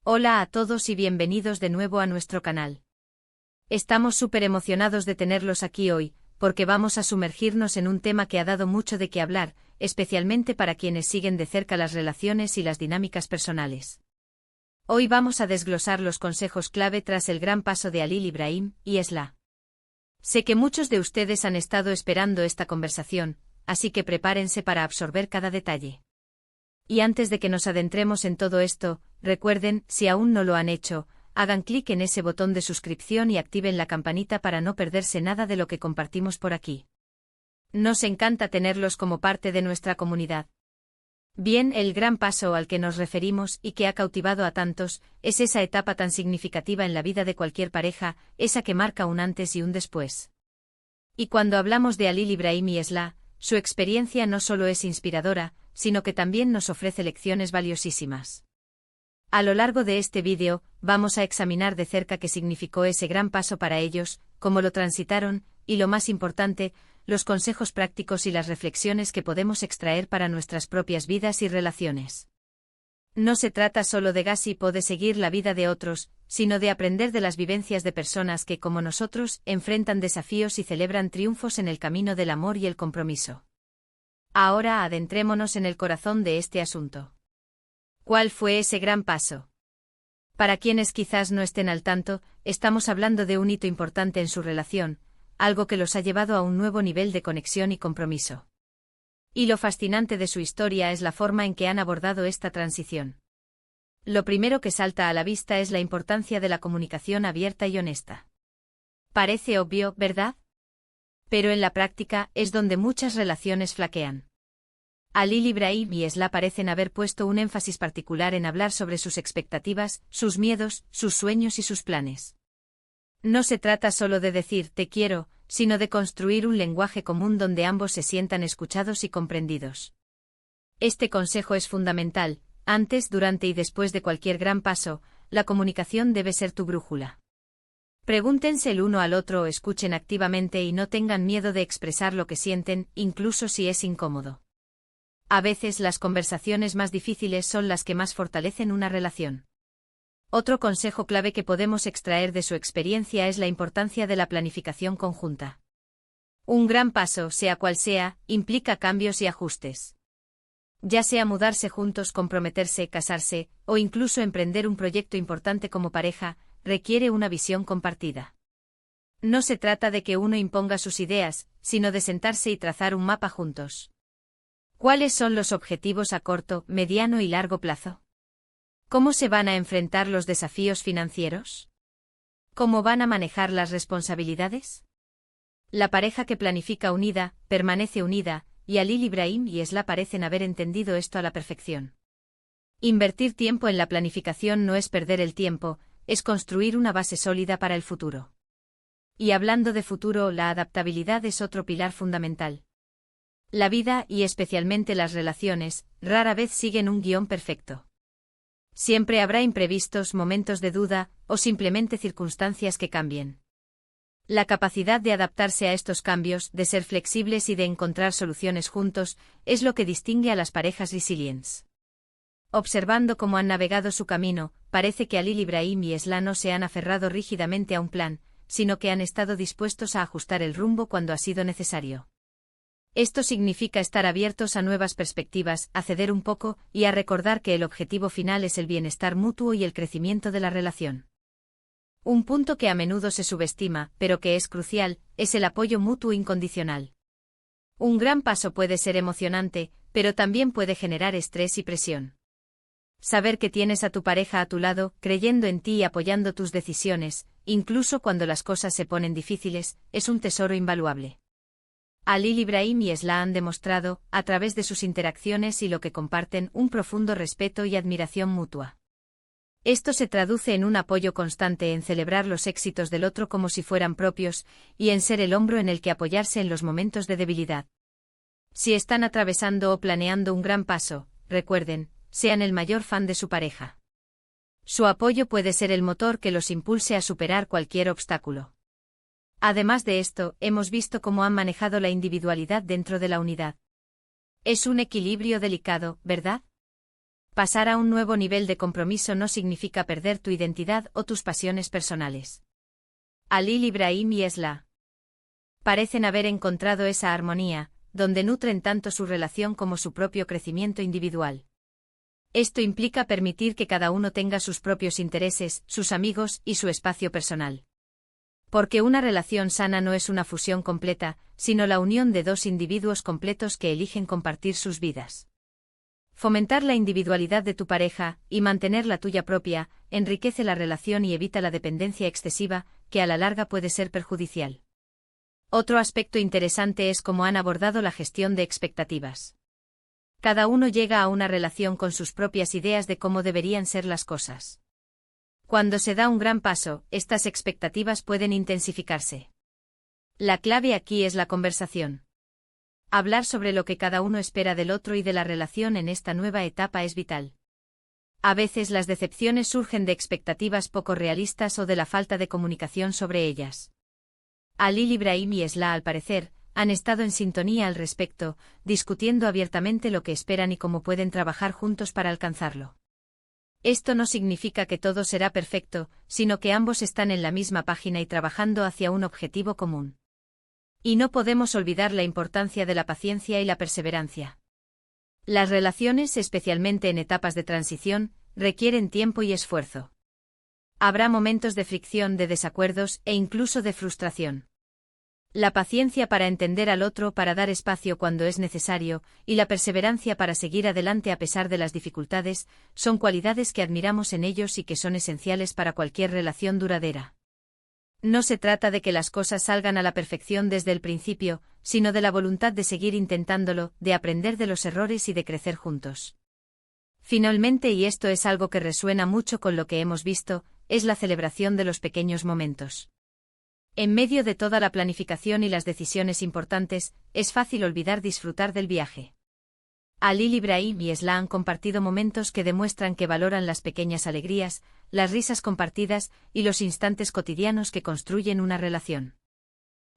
Hola a todos y bienvenidos de nuevo a nuestro canal. Estamos súper emocionados de tenerlos aquí hoy, porque vamos a sumergirnos en un tema que ha dado mucho de qué hablar, especialmente para quienes siguen de cerca las relaciones y las dinámicas personales. Hoy vamos a desglosar los consejos clave tras el gran paso de Halil Ibrahim y Esla. Sé que muchos de ustedes han estado esperando esta conversación, así que prepárense para absorber cada detalle. Y antes de que nos adentremos en todo esto, recuerden, si aún no lo han hecho, hagan clic en ese botón de suscripción y activen la campanita para no perderse nada de lo que compartimos por aquí. Nos encanta tenerlos como parte de nuestra comunidad. Bien, el gran paso al que nos referimos y que ha cautivado a tantos, es esa etapa tan significativa en la vida de cualquier pareja, esa que marca un antes y un después. Y cuando hablamos de Halil Ibrahim y Esla, su experiencia no solo es inspiradora, sino que también nos ofrece lecciones valiosísimas. A lo largo de este vídeo, vamos a examinar de cerca qué significó ese gran paso para ellos, cómo lo transitaron, y lo más importante, los consejos prácticos y las reflexiones que podemos extraer para nuestras propias vidas y relaciones. No se trata solo de gossip o de seguir la vida de otros, sino de aprender de las vivencias de personas que, como nosotros, enfrentan desafíos y celebran triunfos en el camino del amor y el compromiso. Ahora adentrémonos en el corazón de este asunto. ¿Cuál fue ese gran paso? Para quienes quizás no estén al tanto, estamos hablando de un hito importante en su relación, algo que los ha llevado a un nuevo nivel de conexión y compromiso. Y lo fascinante de su historia es la forma en que han abordado esta transición. Lo primero que salta a la vista es la importancia de la comunicación abierta y honesta. Parece obvio, ¿verdad? Pero en la práctica es donde muchas relaciones flaquean. Halil Ibrahim y Esla parecen haber puesto un énfasis particular en hablar sobre sus expectativas, sus miedos, sus sueños y sus planes. No se trata solo de decir te quiero, sino de construir un lenguaje común donde ambos se sientan escuchados y comprendidos. Este consejo es fundamental. Antes, durante y después de cualquier gran paso, la comunicación debe ser tu brújula. Pregúntense el uno al otro o escuchen activamente y no tengan miedo de expresar lo que sienten, incluso si es incómodo. A veces las conversaciones más difíciles son las que más fortalecen una relación. Otro consejo clave que podemos extraer de su experiencia es la importancia de la planificación conjunta. Un gran paso, sea cual sea, implica cambios y ajustes. Ya sea mudarse juntos, comprometerse, casarse, o incluso emprender un proyecto importante como pareja, requiere una visión compartida. No se trata de que uno imponga sus ideas, sino de sentarse y trazar un mapa juntos. ¿Cuáles son los objetivos a corto, mediano y largo plazo? ¿Cómo se van a enfrentar los desafíos financieros? ¿Cómo van a manejar las responsabilidades? La pareja que planifica unida, permanece unida, y Halil Ibrahim y Esla parecen haber entendido esto a la perfección. Invertir tiempo en la planificación no es perder el tiempo, es construir una base sólida para el futuro. Y hablando de futuro, la adaptabilidad es otro pilar fundamental. La vida, y especialmente las relaciones, rara vez siguen un guión perfecto. Siempre habrá imprevistos, momentos de duda, o simplemente circunstancias que cambien. La capacidad de adaptarse a estos cambios, de ser flexibles y de encontrar soluciones juntos, es lo que distingue a las parejas resilientes. Observando cómo han navegado su camino, parece que Halil Ibrahim y Esla no se han aferrado rígidamente a un plan, sino que han estado dispuestos a ajustar el rumbo cuando ha sido necesario. Esto significa estar abiertos a nuevas perspectivas, a ceder un poco, y a recordar que el objetivo final es el bienestar mutuo y el crecimiento de la relación. Un punto que a menudo se subestima, pero que es crucial, es el apoyo mutuo incondicional. Un gran paso puede ser emocionante, pero también puede generar estrés y presión. Saber que tienes a tu pareja a tu lado, creyendo en ti y apoyando tus decisiones, incluso cuando las cosas se ponen difíciles, es un tesoro invaluable. Halil Ibrahim y Esla han demostrado, a través de sus interacciones y lo que comparten, un profundo respeto y admiración mutua. Esto se traduce en un apoyo constante en celebrar los éxitos del otro como si fueran propios, y en ser el hombro en el que apoyarse en los momentos de debilidad. Si están atravesando o planeando un gran paso, recuerden, sean el mayor fan de su pareja. Su apoyo puede ser el motor que los impulse a superar cualquier obstáculo. Además de esto, hemos visto cómo han manejado la individualidad dentro de la unidad. Es un equilibrio delicado, ¿verdad? Pasar a un nuevo nivel de compromiso no significa perder tu identidad o tus pasiones personales. Halil Ibrahim y Esla parecen haber encontrado esa armonía, donde nutren tanto su relación como su propio crecimiento individual. Esto implica permitir que cada uno tenga sus propios intereses, sus amigos y su espacio personal. Porque una relación sana no es una fusión completa, sino la unión de dos individuos completos que eligen compartir sus vidas. Fomentar la individualidad de tu pareja, y mantener la tuya propia, enriquece la relación y evita la dependencia excesiva, que a la larga puede ser perjudicial. Otro aspecto interesante es cómo han abordado la gestión de expectativas. Cada uno llega a una relación con sus propias ideas de cómo deberían ser las cosas. Cuando se da un gran paso, estas expectativas pueden intensificarse. La clave aquí es la conversación. Hablar sobre lo que cada uno espera del otro y de la relación en esta nueva etapa es vital. A veces las decepciones surgen de expectativas poco realistas o de la falta de comunicación sobre ellas. Halil Ibrahim y Esla, al parecer, han estado en sintonía al respecto, discutiendo abiertamente lo que esperan y cómo pueden trabajar juntos para alcanzarlo. Esto no significa que todo será perfecto, sino que ambos están en la misma página y trabajando hacia un objetivo común. Y no podemos olvidar la importancia de la paciencia y la perseverancia. Las relaciones, especialmente en etapas de transición, requieren tiempo y esfuerzo. Habrá momentos de fricción, de desacuerdos e incluso de frustración. La paciencia para entender al otro, para dar espacio cuando es necesario, y la perseverancia para seguir adelante a pesar de las dificultades, son cualidades que admiramos en ellos y que son esenciales para cualquier relación duradera. No se trata de que las cosas salgan a la perfección desde el principio, sino de la voluntad de seguir intentándolo, de aprender de los errores y de crecer juntos. Finalmente, y esto es algo que resuena mucho con lo que hemos visto, es la celebración de los pequeños momentos. En medio de toda la planificación y las decisiones importantes, es fácil olvidar disfrutar del viaje. Halil Ibrahim y Esla han compartido momentos que demuestran que valoran las pequeñas alegrías, las risas compartidas y los instantes cotidianos que construyen una relación.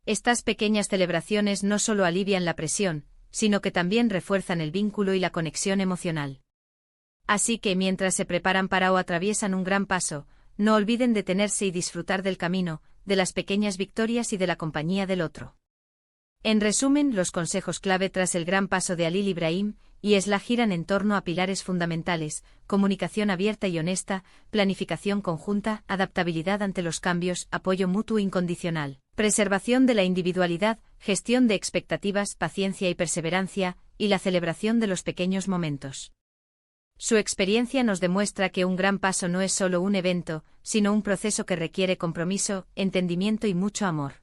Estas pequeñas celebraciones no solo alivian la presión, sino que también refuerzan el vínculo y la conexión emocional. Así que mientras se preparan para o atraviesan un gran paso, no olviden detenerse y disfrutar del camino, de las pequeñas victorias y de la compañía del otro. En resumen, los consejos clave tras el gran paso de Halil Ibrahim y Esla giran en torno a pilares fundamentales: comunicación abierta y honesta, planificación conjunta, adaptabilidad ante los cambios, apoyo mutuo incondicional, preservación de la individualidad, gestión de expectativas, paciencia y perseverancia, y la celebración de los pequeños momentos. Su experiencia nos demuestra que un gran paso no es solo un evento, sino un proceso que requiere compromiso, entendimiento y mucho amor.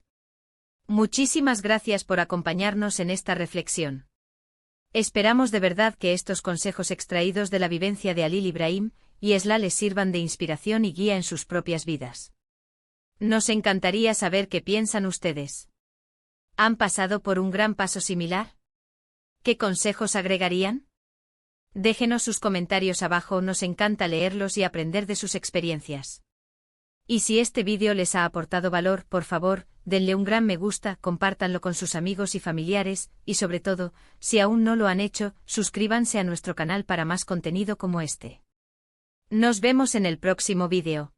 Muchísimas gracias por acompañarnos en esta reflexión. Esperamos de verdad que estos consejos extraídos de la vivencia de Halil Ibrahim y Esla les sirvan de inspiración y guía en sus propias vidas. Nos encantaría saber qué piensan ustedes. ¿Han pasado por un gran paso similar? ¿Qué consejos agregarían? Déjenos sus comentarios abajo, nos encanta leerlos y aprender de sus experiencias. Y si este vídeo les ha aportado valor, por favor, denle un gran me gusta, compártanlo con sus amigos y familiares, y sobre todo, si aún no lo han hecho, suscríbanse a nuestro canal para más contenido como este. Nos vemos en el próximo vídeo.